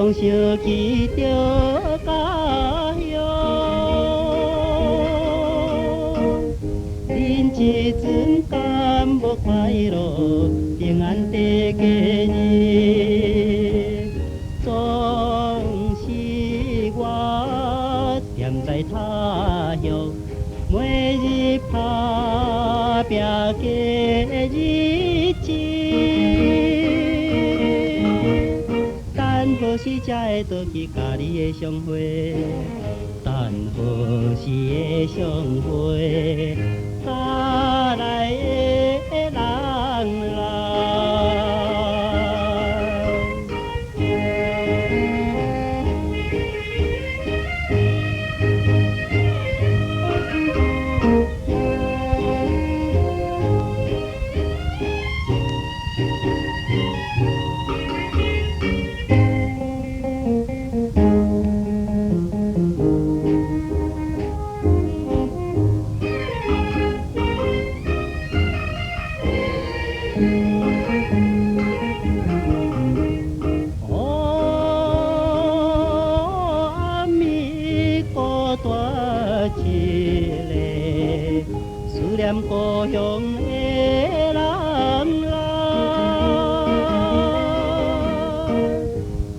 常想起着家乡，恁一阵敢无快乐？平安地过日，总是我踮在他乡，每日打拼过日子。等何时才会倒去甲你的相会？等何时的相会？家内的人来。思念故乡的人啦，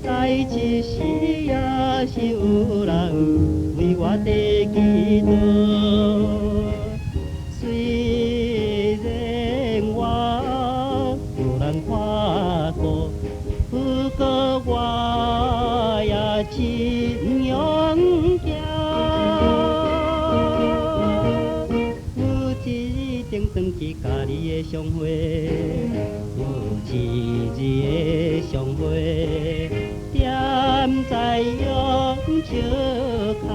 在一时也是有人为我地祈祷。虽然我有人看顾，不过我也真勇敢。转去甲你的相会，有一日的相会，踮在永笑卡。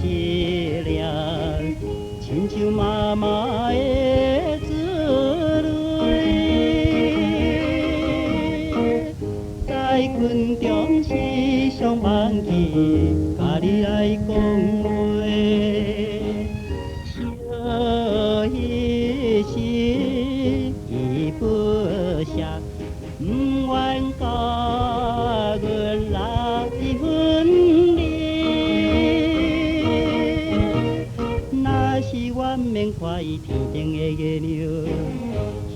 一粒，亲像妈妈的子女，在群中时常忘记甲你来讲话，惜迄时伊不舍，不愿甲阮来分离。我免看伊天顶的月亮，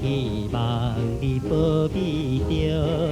希望你保庇着。